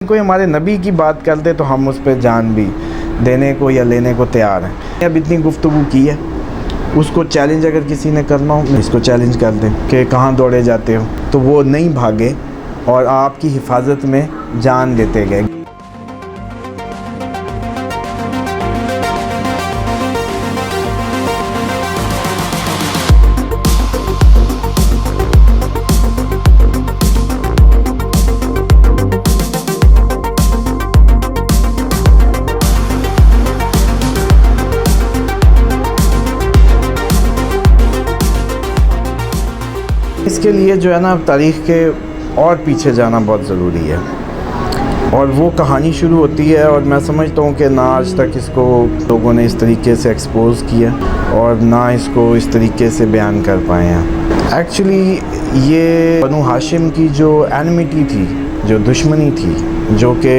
کوئی ہمارے نبی کی بات کر دے تو ہم اس پہ جان بھی دینے کو یا لینے کو تیار ہیں۔ اب اتنی گفتگو کی ہے، اس کو چیلنج اگر کسی نے کرنا ہو اس کو چیلنج کر دیں کہ کہاں دوڑے جاتے ہو، تو وہ نہیں بھاگے اور آپ کی حفاظت میں جان دیتے گئے۔ اس کے لیے جو ہے نا تاریخ کے اور پیچھے جانا بہت ضروری ہے، اور وہ کہانی شروع ہوتی ہے، اور میں سمجھتا ہوں کہ نہ آج تک اس کو لوگوں نے اس طریقے سے ایکسپوز کیا اور نہ اس کو اس طریقے سے بیان کر پائے ہیں۔ ایکچولی یہ بنو ہاشم کی جو اینمیٹی تھی، جو دشمنی تھی، جو کہ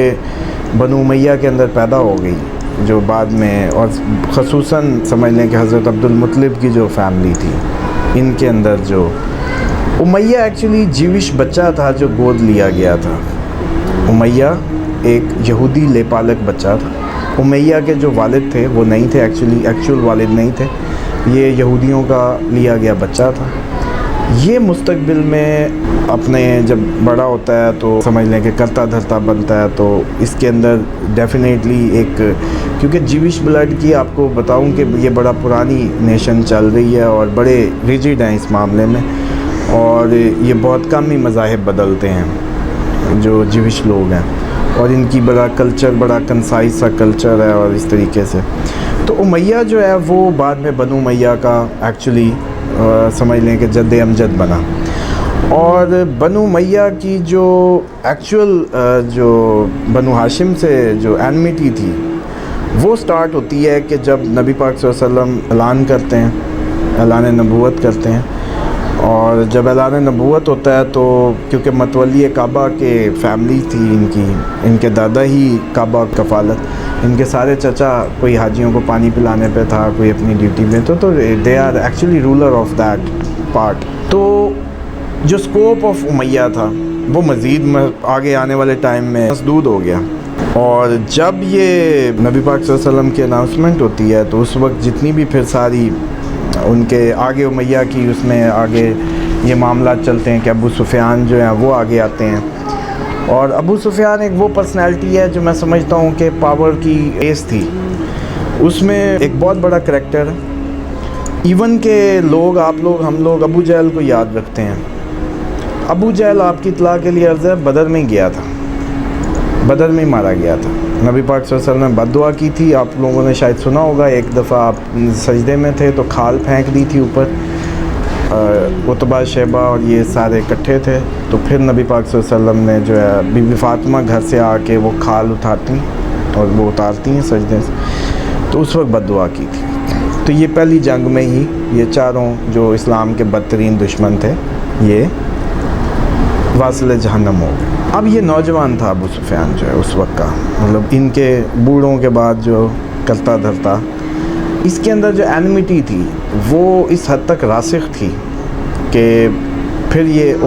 بنو امیہ کے اندر پیدا ہو گئی، جو بعد میں، اور خصوصاً سمجھ لیں کہ حضرت عبد المطلب کی جو فیملی تھی، ان کے اندر جو امیہ ایکچولی جیوش بچہ تھا جو گود لیا گیا تھا۔ امیہ ایک یہودی لیپالک بچہ تھا۔ امیہ کے جو والد تھے وہ نہیں تھے، ایکچول والد نہیں تھے، یہ یہودیوں کا لیا گیا بچہ تھا۔ یہ مستقبل میں اپنے جب بڑا ہوتا ہے تو سمجھ لیں کہ کرتا دھرتا بنتا ہے، تو اس کے اندر ڈیفینیٹلی ایک، کیونکہ جیوش بلڈ کی آپ کو بتاؤں کہ یہ بڑا پرانی نیشن چل رہی ہے اور بڑے ریجڈ ہیں اس معاملے میں، اور یہ بہت کم ہی مذاہب بدلتے ہیں جو جیوش لوگ ہیں، اور ان کی بڑا کلچر، بڑا کنسائز سا کلچر ہے، اور اس طریقے سے تو امیہ جو ہے وہ بعد میں بنو امیہ کا ایکچولی سمجھ لیں کہ جد امجد بنا۔ اور بنو امیہ کی جو ایکچول جو بنو ہاشم سے جو اینمیٹی تھی وہ سٹارٹ ہوتی ہے کہ جب نبی پاک صلی اللہ علیہ وسلم اعلان کرتے ہیں، اعلان نبوت کرتے ہیں، اور جب اعلان نبوت ہوتا ہے تو کیونکہ متولی کعبہ کے فیملی تھی ان کے دادا ہی کعبہ کفالت، ان کے سارے چچا کوئی حاجیوں کو پانی پلانے پہ تھا، کوئی اپنی ڈیوٹی میں تو they are actually ruler of that part. تو جو سکوپ آف امیہ تھا وہ مزید آگے آنے والے ٹائم میں مسدود ہو گیا، اور جب یہ نبی پاک صلی اللہ علیہ وسلم کی اناؤنسمنٹ ہوتی ہے تو اس وقت جتنی بھی پھر ساری ان کے آگے امیہ کی اس میں آگے یہ معاملات چلتے ہیں کہ ابو سفیان جو ہیں وہ آگے آتے ہیں، اور ابو سفیان ایک وہ پرسنالٹی ہے جو میں سمجھتا ہوں کہ پاور کی ایس تھی، اس میں ایک بہت بڑا کریکٹر، ایون کہ ہم لوگ ابو جہل کو یاد رکھتے ہیں۔ ابو جہل آپ کی اطلاع کے لیے عرض ہے بدر میں گیا تھا، بدر میں مارا گیا تھا۔ نبی پاک صلی اللہ علیہ وسلم نے بد دعا کی تھی، آپ لوگوں نے شاید سنا ہوگا، ایک دفعہ آپ سجدے میں تھے تو کھال پھینک دی تھی اوپر، عتبہ شیبہ اور یہ سارے اکٹھے تھے، تو پھر نبی پاک صلی اللہ علیہ وسلم نے جو ہے بی بی فاطمہ گھر سے آ کے وہ کھال اٹھاتی اور وہ اتارتی ہیں سجدے سے، تو اس وقت بد دعا کی تھی۔ تو یہ پہلی جنگ میں ہی یہ چاروں جو اسلام کے بدترین دشمن تھے یہ واصل جہنم ہو گئے۔ اب یہ نوجوان تھا ابو سفیان جو ہے اس وقت کا، مطلب ان کے بوڑھوں کے بعد جو کرتا دھرتا، اس کے اندر جو اینمیٹی تھی وہ اس حد تک راسخ تھی کہ پھر یہ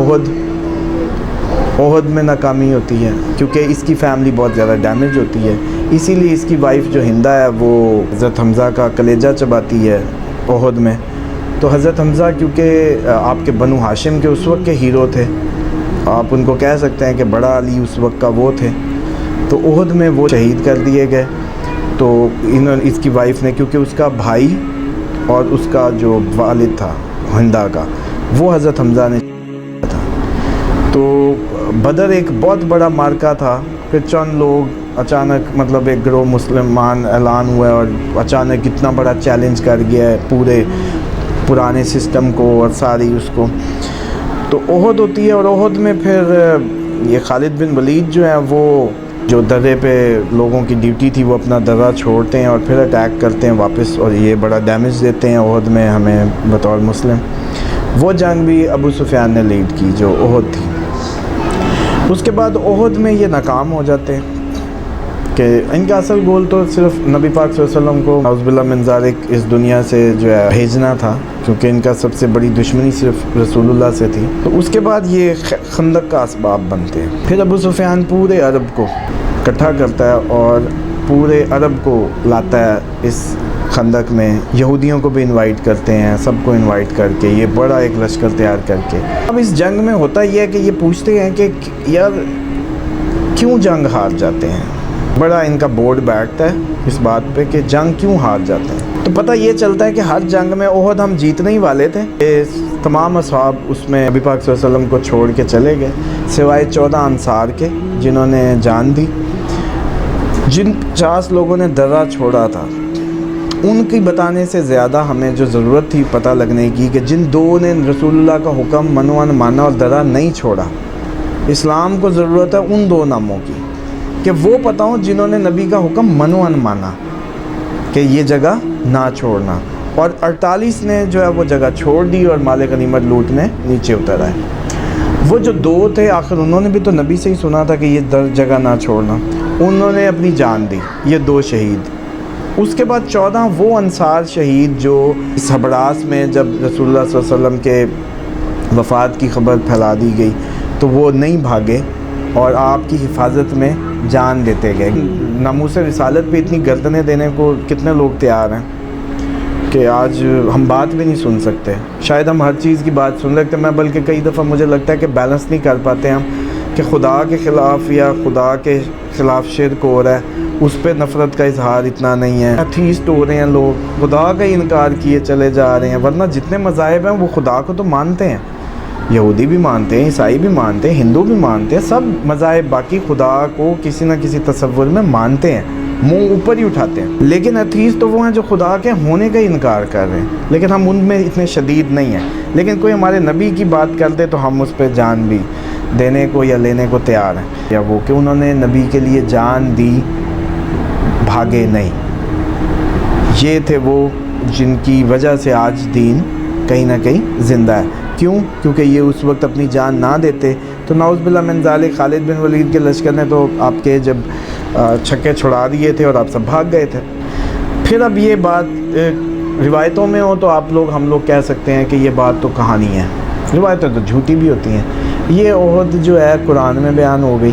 احد میں ناکامی ہوتی ہے، کیونکہ اس کی فیملی بہت زیادہ ڈیمیج ہوتی ہے، اسی لیے اس کی وائف جو ہندہ ہے وہ حضرت حمزہ کا کلیجہ چباتی ہے احد میں۔ تو حضرت حمزہ کیونکہ آپ کے بنو ہاشم کے اس وقت کے ہیرو تھے، آپ ان کو کہہ سکتے ہیں کہ بڑا علی اس وقت کا وہ تھے، تو احد میں وہ شہید کر دیے گئے۔ تو اس کی وائف نے، کیونکہ اس کا بھائی اور اس کا جو والد تھا ہندہ کا وہ حضرت حمزہ نے تھا، تو بدر ایک بہت بڑا مارکا تھا۔ پھر چند لوگ اچانک، مطلب ایک گروہ مسلمان اعلان ہوا اور اچانک اتنا بڑا چیلنج کر گیا ہے پورے پرانے سسٹم کو اور ساری اس کو، تو احد ہوتی ہے، اور احد میں پھر یہ خالد بن ولید جو ہیں وہ جو درے پہ لوگوں کی ڈیوٹی تھی وہ اپنا درہ چھوڑتے ہیں اور پھر اٹیک کرتے ہیں واپس، اور یہ بڑا ڈیمیج دیتے ہیں احد میں ہمیں بطور مسلم۔ وہ جنگ بھی ابو سفیان نے لیڈ کی جو احد تھی۔ اس کے بعد احد میں یہ ناکام ہو جاتے ہیں، کہ ان کا اصل گول تو صرف نبی پاک صلی اللہ علیہ وسلم کو نعوذ باللہ من ذالک اس دنیا سے جو ہے بھیجنا تھا، کیونکہ ان کا سب سے بڑی دشمنی صرف رسول اللہ سے تھی۔ تو اس کے بعد یہ خندق کا اسباب بنتے ہیں۔ پھر ابو سفیان پورے عرب کو اکٹھا کرتا ہے اور پورے عرب کو لاتا ہے اس خندق میں، یہودیوں کو بھی انوائٹ کرتے ہیں، سب کو انوائٹ کر کے یہ بڑا ایک لشکر تیار کر کے۔ اب اس جنگ میں ہوتا یہ ہے کہ یہ پوچھتے ہیں کہ یار کیوں جنگ ہار جاتے ہیں، بڑا ان کا بورڈ بیٹھتا ہے اس بات پہ کہ جنگ کیوں ہار جاتے ہیں۔ تو پتہ یہ چلتا ہے کہ ہر جنگ میں احد ہم جیتنے ہی والے تھے، تمام اصحاب اس میں نبی پاک صلی اللہ علیہ وسلم کو چھوڑ کے چلے گئے سوائے 14 انصار کے جنہوں نے جان دی۔ جن 50 لوگوں نے درہ چھوڑا تھا ان کی بتانے سے زیادہ ہمیں جو ضرورت تھی پتہ لگنے کی کہ جن 2 نے رسول اللہ کا حکم منوان مانا اور درہ نہیں چھوڑا، اسلام کو ضرورت ہے ان 2 ناموں کی کہ وہ پتہ ہوں جنہوں نے نبی کا حکم منوان مانا کہ یہ جگہ نہ چھوڑنا، اور 48 نے جو ہے وہ جگہ چھوڑ دی اور مال غنیمت لوٹنے نیچے اتر آئے۔ وہ جو 2 تھے آخر انہوں نے بھی تو نبی سے ہی سنا تھا کہ یہ جگہ نہ چھوڑنا، انہوں نے اپنی جان دی، یہ 2 شہید۔ اس کے بعد 14 وہ انصار شہید جو اس ہبڑاس میں جب رسول اللہ صلی اللہ علیہ وسلم کے وفات کی خبر پھیلا دی گئی تو وہ نہیں بھاگے اور آپ کی حفاظت میں جان دیتے گئے۔ ناموس رسالت پہ اتنی گردنیں دینے کو کتنے لوگ تیار ہیں کہ آج ہم بات بھی نہیں سن سکتے، شاید ہم ہر چیز کی بات سن سکتے، میں بلکہ کئی دفعہ مجھے لگتا ہے کہ بیلنس نہیں کر پاتے ہم کہ خدا کے خلاف یا خدا کے خلاف شرک ہو رہا ہے اس پہ نفرت کا اظہار اتنا نہیں ہے، ایتھیسٹ ہو رہے ہیں لوگ، خدا کا ہی انکار کیے چلے جا رہے ہیں، ورنہ جتنے مذاہب ہیں وہ خدا کو تو مانتے ہیں، یہودی بھی مانتے ہیں، عیسائی بھی مانتے ہیں، ہندو بھی مانتے ہیں، سب مذاہب باقی خدا کو کسی نہ کسی تصور میں مانتے ہیں، منہ اوپر ہی اٹھاتے ہیں، لیکن ایتھیسٹ تو وہ ہیں جو خدا کے ہونے کا انکار کر رہے ہیں، لیکن ہم ان میں اتنے شدید نہیں ہیں۔ لیکن کوئی ہمارے نبی کی بات کرتے تو ہم اس پہ جان بھی دینے کو یا لینے کو تیار ہیں، یا وہ کہ انہوں نے نبی کے لیے جان دی، بھاگے نہیں، یہ تھے وہ جن کی وجہ سے آج دین کہیں نہ کہیں زندہ ہے۔ کیوں؟ کیونکہ یہ اس وقت اپنی جان نہ دیتے تو نعوذ باللہ من ذالک خالد بن ولید کے لشکر نے تو آپ کے جب چھکے چھڑا دیے تھے اور آپ سب بھاگ گئے تھے۔ پھر اب یہ بات روایتوں میں ہو تو ہم لوگ کہہ سکتے ہیں کہ یہ بات تو کہانی ہے، روایتیں تو جھوٹی بھی ہوتی ہیں۔ یہ عہد جو ہے قرآن میں بیان ہو گئی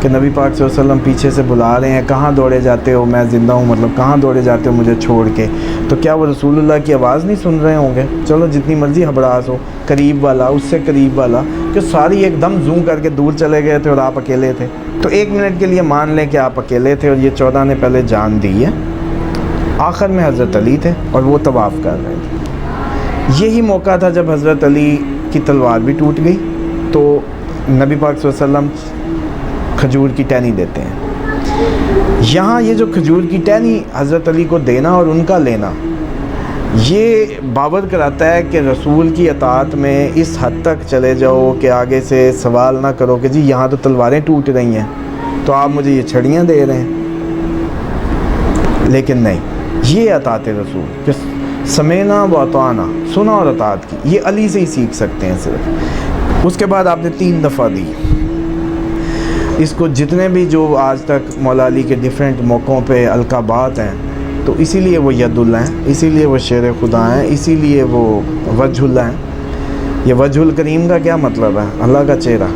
کہ نبی پاک صلی اللہ علیہ وسلم پیچھے سے بلا رہے ہیں، کہاں دوڑے جاتے ہو، میں زندہ ہوں، مطلب کہاں دوڑے جاتے ہو مجھے چھوڑ کے، تو کیا وہ رسول اللہ کی آواز نہیں سن رہے ہوں گے؟ چلو جتنی مرضی ہبڑاس ہو، قریب والا اس سے قریب والا، کہ ساری ایک دم زوم کر کے دور چلے گئے تھے اور آپ اکیلے تھے، تو 1 منٹ کے لیے مان لیں کہ آپ اکیلے تھے اور یہ 14 نے پہلے جان دی ہے۔ آخر میں حضرت علی تھے اور وہ طواف کر رہے تھے۔ یہی موقع تھا جب حضرت علی کی تلوار بھی ٹوٹ گئی، تو نبی پاک صلی اللہ علیہ وسلم کھجور کی ٹہنی دیتے ہیں۔ یہاں یہ جو کھجور کی ٹہنی حضرت علی کو دینا اور ان کا لینا، یہ باور کراتا ہے کہ رسول کی اطاعت میں اس حد تک چلے جاؤ کہ آگے سے سوال نہ کرو کہ جی یہاں تو تلواریں ٹوٹ رہی ہیں تو آپ مجھے یہ چھڑیاں دے رہے ہیں، لیکن نہیں، یہ اطاعت رسول کہ سمینا و اطعنا، سنا اور اطاعت کی، یہ علی سے ہی سیکھ سکتے ہیں صرف۔ اس کے بعد آپ نے 3 دفعہ دی اس کو، جتنے بھی جو آج تک مولا علی کے ڈیفرنٹ موقعوں پہ القابات ہیں، تو اسی لیے وہ ید اللہ ہیں، اسی لیے وہ شیر خدا ہیں، اسی لیے وہ وجہ اللہ ہیں۔ یہ وجہ الکریم کا کیا مطلب ہے؟ اللہ کا چہرہ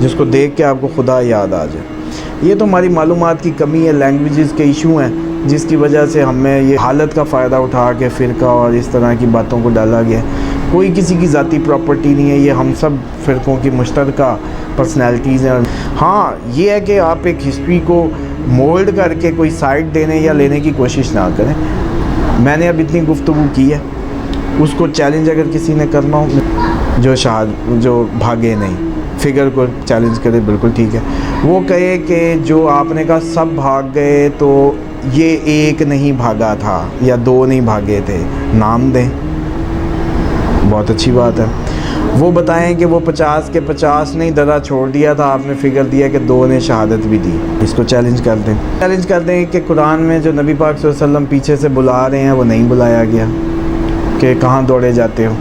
جس کو دیکھ کے آپ کو خدا یاد آ جائے۔ یہ تو ہماری معلومات کی کمی ہے، لینگویجز کے ایشو ہیں جس کی وجہ سے ہمیں یہ حالت کا فائدہ اٹھا کے فرقہ اور اس طرح کی باتوں کو ڈالا گیا۔ کوئی کسی کی ذاتی پراپرٹی نہیں ہے، یہ ہم سب فرقوں کی مشترکہ پرسنالٹیز ہیں۔ ہاں یہ ہے کہ آپ ایک ہسٹری کو مولڈ کر کے کوئی سائڈ دینے یا لینے کی کوشش نہ کریں۔ میں نے اب اتنی گفتگو کی ہے، اس کو چیلنج اگر کسی نے کرنا ہو، جو بھاگے نہیں، فگر کو چیلنج کرے، بالکل ٹھیک ہے۔ وہ کہے کہ جو آپ نے کہا سب بھاگ گئے تو یہ 1 نہیں بھاگا تھا یا 2 نہیں بھاگے تھے، نام دیں، بہت اچھی بات ہے۔ وہ بتائیں کہ وہ 50 کے 50 نہیں درہ چھوڑ دیا تھا، آپ نے فگر دیا کہ 2 نے شہادت بھی دی، اس کو چیلنج کر دیں کہ قرآن میں جو نبی پاک صلی اللہ علیہ وسلم پیچھے سے بلا رہے ہیں وہ نہیں بلایا گیا، کہ کہاں دوڑے جاتے ہو۔